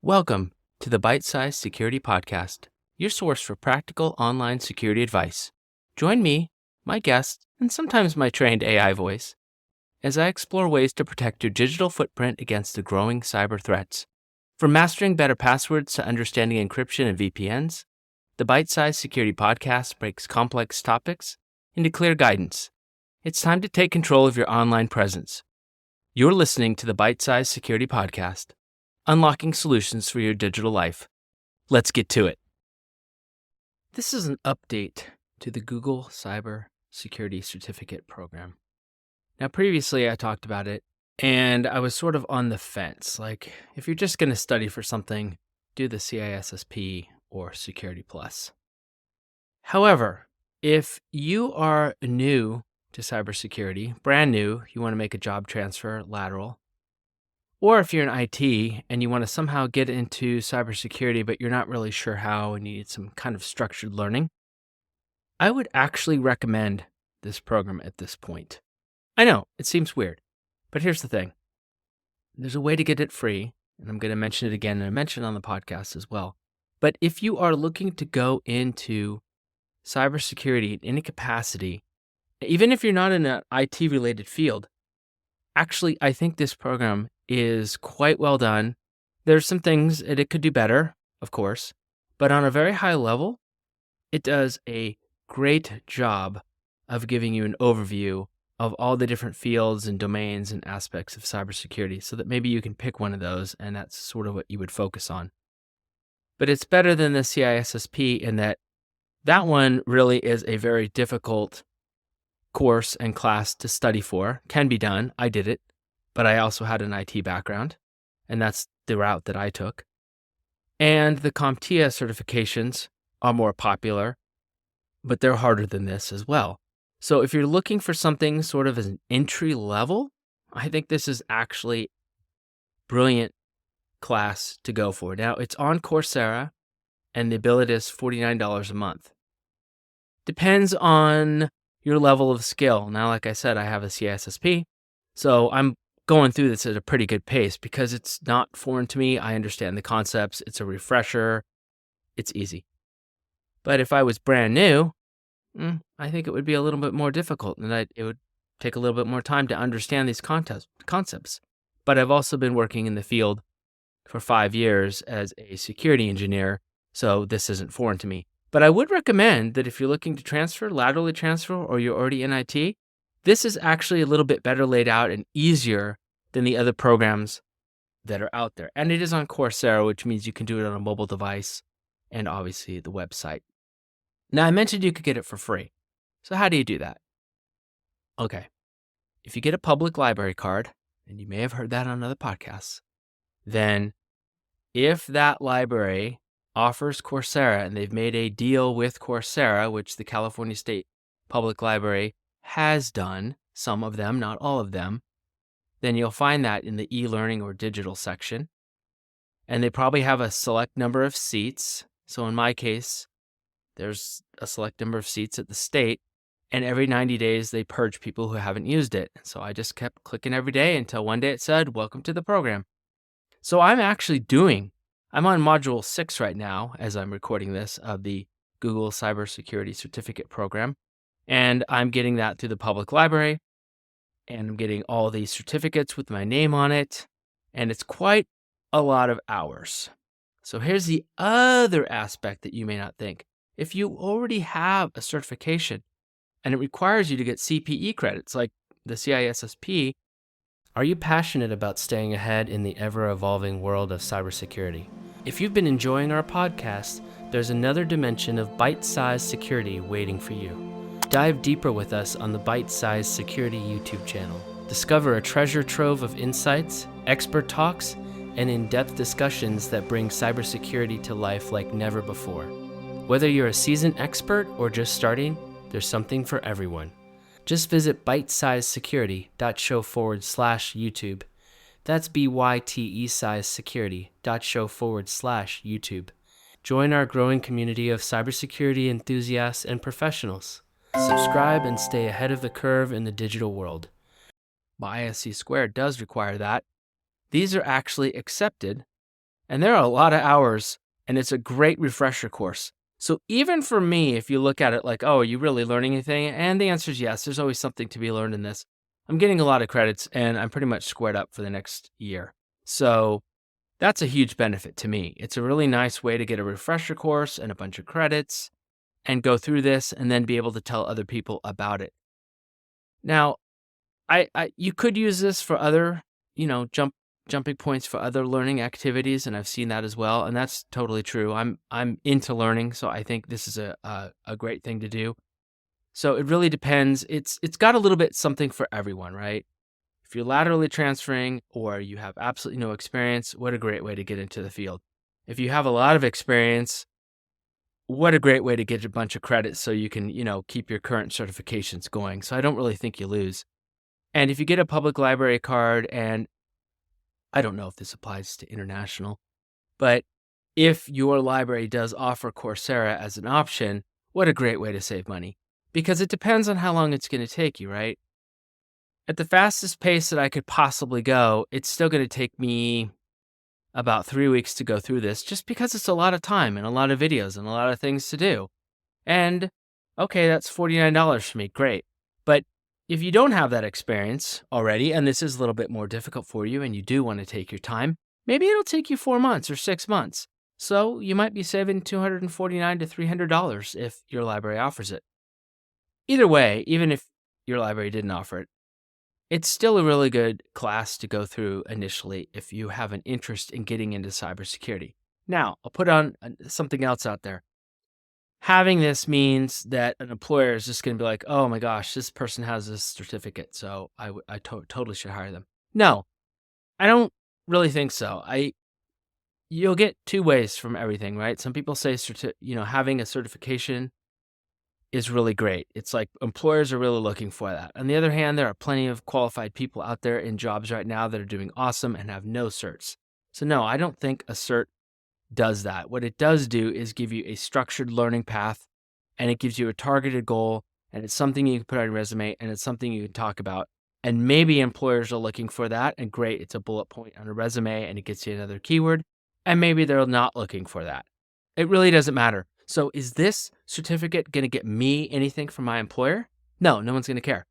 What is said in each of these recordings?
Welcome to the Bite-Sized Security Podcast, your source for practical online security advice. Join me, my guests, and sometimes my trained AI voice as I explore ways to protect your digital footprint against the growing cyber threats. From mastering better passwords to understanding encryption and VPNs, the Bite-Sized Security Podcast breaks complex topics into clear guidance. It's time to take control of your online presence. You're listening to the Bite-Sized Security Podcast, unlocking solutions for your digital life. Let's get to it. This is an update to the Google Cybersecurity Certificate Program. Now, previously I talked about it, and I was sort of on the fence. Like, if you're just going to study for something, do the CISSP or Security Plus. However, if you are new to cybersecurity, brand new, you want to make a job transfer, lateral, or if you're in IT and you want to somehow get into cybersecurity, but you're not really sure how and you need some kind of structured learning, I would actually recommend this program at this point. I know, it seems weird, but here's the thing. There's a way to get it free, and I'm going to mention it again, and I mentioned it on the podcast as well. But if you are looking to go into cybersecurity in any capacity, even if you're not in an IT-related field, actually, I think this program is quite well done. There's some things that it could do better, of course, but on a very high level, it does a great job of giving you an overview of all the different fields and domains and aspects of cybersecurity so that maybe you can pick one of those and that's sort of what you would focus on. But it's better than the CISSP in that one really is a very difficult course and class to study for. Can be done. I did it, but I also had an IT background, and that's the route that I took. And the CompTIA certifications are more popular, but they're harder than this as well. So if you're looking for something sort of as an entry level, I think this is actually brilliant class to go for. Now, it's on Coursera, and the ability is $49 a month. Depends on your level of skill. Now, like I said, I have a CISSP, so I'm going through this at a pretty good pace because it's not foreign to me. I understand the concepts. It's a refresher. It's easy. But if I was brand new, I think it would be a little bit more difficult, and it would take a little bit more time to understand these concepts. But I've also been working in the field for 5 years as a security engineer, so this isn't foreign to me. But I would recommend that if you're looking to laterally transfer, or you're already in IT, this is actually a little bit better laid out and easier than the other programs that are out there. And it is on Coursera, which means you can do it on a mobile device and obviously the website. Now, I mentioned you could get it for free. So how do you do that? Okay. If you get a public library card, and you may have heard that on other podcasts, then if that library offers Coursera, and they've made a deal with Coursera, which the California State Public Library has done, some of them, not all of them, then you'll find that in the e-learning or digital section. And they probably have a select number of seats. So in my case, there's a select number of seats at the state, and every 90 days they purge people who haven't used it. So I just kept clicking every day until one day it said, "Welcome to the program." So I'm on module 6 right now as I'm recording this of the Google Cybersecurity Certificate Program, and I'm getting that through the public library, and I'm getting all these certificates with my name on it, and it's quite a lot of hours. So here's the other aspect that you may not think. If you already have a certification and it requires you to get CPE credits like the CISSP, are you passionate about staying ahead in the ever-evolving world of cybersecurity? If you've been enjoying our podcast, there's another dimension of bite-sized security waiting for you. Dive deeper with us on the Bite-Sized Security YouTube channel. Discover a treasure trove of insights, expert talks, and in-depth discussions that bring cybersecurity to life like never before. Whether you're a seasoned expert or just starting, there's something for everyone. Just visit bitesizesecurity.show/YouTube. That's bytesecurity.show/YouTube. Join our growing community of cybersecurity enthusiasts and professionals. Subscribe and stay ahead of the curve in the digital world. My ISC squared does require that. These are actually accepted And there are a lot of hours, and it's a great refresher course. So even for me, if you look at it like, oh, are you really learning anything? And the answer is yes, there's always something to be learned in this. I'm getting a lot of credits, and I'm pretty much squared up for the next year. So that's a huge benefit to me. It's a really nice way to get a refresher course and a bunch of credits and go through this and then be able to tell other people about it. Now, you could use this for other, jumping points for other learning activities, and I've seen that as well, and that's totally true. I'm into learning, so I think this is a great thing to do. So it really depends. It's got a little bit something for everyone, right? If you're laterally transferring or you have absolutely no experience, what a great way to get into the field. If you have a lot of experience, what a great way to get a bunch of credits so you can, keep your current certifications going. So I don't really think you lose. And if you get a public library card, and I don't know if this applies to international, but if your library does offer Coursera as an option, what a great way to save money. Because it depends on how long it's going to take you, right? At the fastest pace that I could possibly go, it's still going to take me about 3 weeks to go through this just because it's a lot of time and a lot of videos and a lot of things to do. And okay, that's $49 for me. Great. But if you don't have that experience already, and this is a little bit more difficult for you and you do want to take your time, maybe it'll take you 4 months or 6 months. So you might be saving $249 to $300 if your library offers it. Either way, even if your library didn't offer it, it's still a really good class to go through initially if you have an interest in getting into cybersecurity. Now, I'll put on something else out there. Having this means that an employer is just going to be like, oh my gosh, this person has this certificate, so I totally should hire them. No, I don't really think so. You'll get two ways from everything, right? Some people say, having a certification is really great. It's like employers are really looking for that. On the other hand, there are plenty of qualified people out there in jobs right now that are doing awesome and have no certs. So no, I don't think a cert does that. What it does do is give you a structured learning path, and it gives you a targeted goal, and it's something you can put on your resume, and it's something you can talk about. And maybe employers are looking for that, and great, it's a bullet point on a resume, and it gets you another keyword. And maybe they're not looking for that. It really doesn't matter. So is this certificate going to get me anything from my employer? No, no one's going to care.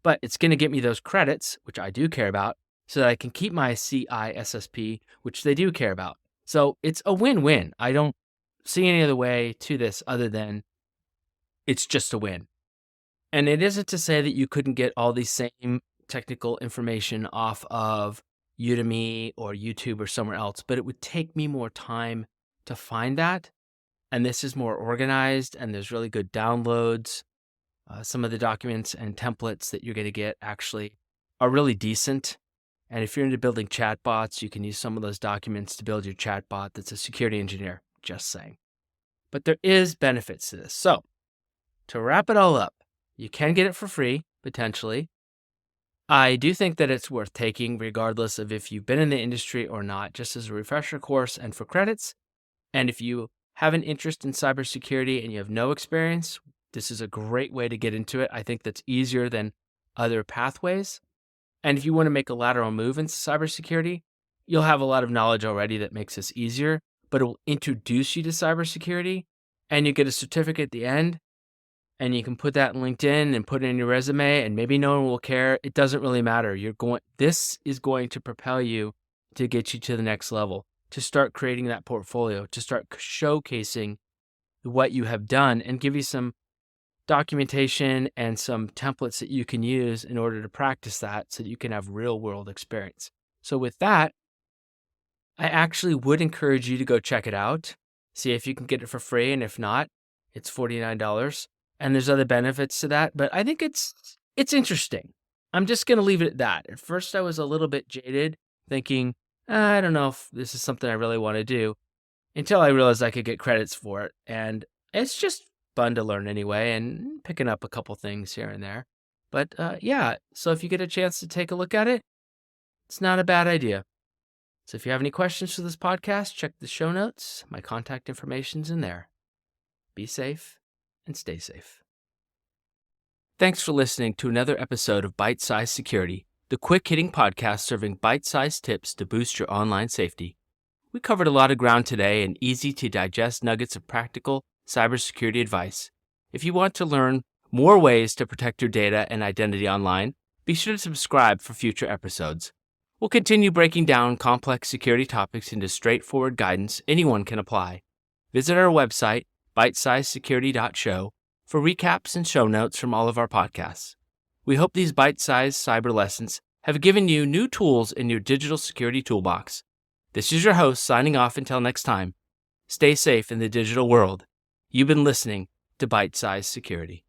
But it's going to get me those credits, which I do care about, so that I can keep my CISSP, which they do care about. So it's a win-win. I don't see any other way to this other than it's just a win. And it isn't to say that you couldn't get all the same technical information off of Udemy or YouTube or somewhere else, but it would take me more time to find that. And this is more organized, and there's really good downloads. Some of the documents and templates that you're going to get actually are really decent. And if you're into building chatbots, you can use some of those documents to build your chatbot that's a security engineer, just saying. But there is benefits to this. So to wrap it all up, you can get it for free, potentially. I do think that it's worth taking regardless of if you've been in the industry or not, just as a refresher course and for credits. And if you have an interest in cybersecurity and you have no experience, this is a great way to get into it. I think that's easier than other pathways. And if you want to make a lateral move into cybersecurity, you'll have a lot of knowledge already that makes this easier, but it will introduce you to cybersecurity, and you get a certificate at the end, and you can put that in LinkedIn and put it in your resume, and maybe no one will care. It doesn't really matter. This is going to propel you to get you to the next level, to start creating that portfolio, to start showcasing what you have done and give you some documentation and some templates that you can use in order to practice that so that you can have real world experience. So with that, I actually would encourage you to go check it out, see if you can get it for free. And if not, it's $49. And there's other benefits to that, but I think it's interesting. I'm just going to leave it at that. At first, I was a little bit jaded, thinking, I don't know if this is something I really want to do, until I realized I could get credits for it. And it's just fun to learn anyway, and picking up a couple things here and there. But yeah, so if you get a chance to take a look at it, it's not a bad idea. So if you have any questions for this podcast, check the show notes. My contact information's in there. Be safe and stay safe. Thanks for listening to another episode of Bite Size Security, the quick-hitting podcast serving bite-sized tips to boost your online safety. We covered a lot of ground today and easy to digest nuggets of practical cybersecurity advice. If you want to learn more ways to protect your data and identity online, be sure to subscribe for future episodes. We'll continue breaking down complex security topics into straightforward guidance anyone can apply. Visit our website, bitesizesecurity.show, for recaps and show notes from all of our podcasts. We hope these bite-sized cyber lessons have given you new tools in your digital security toolbox. This is your host signing off until next time. Stay safe in the digital world. You've been listening to Bite Size Security.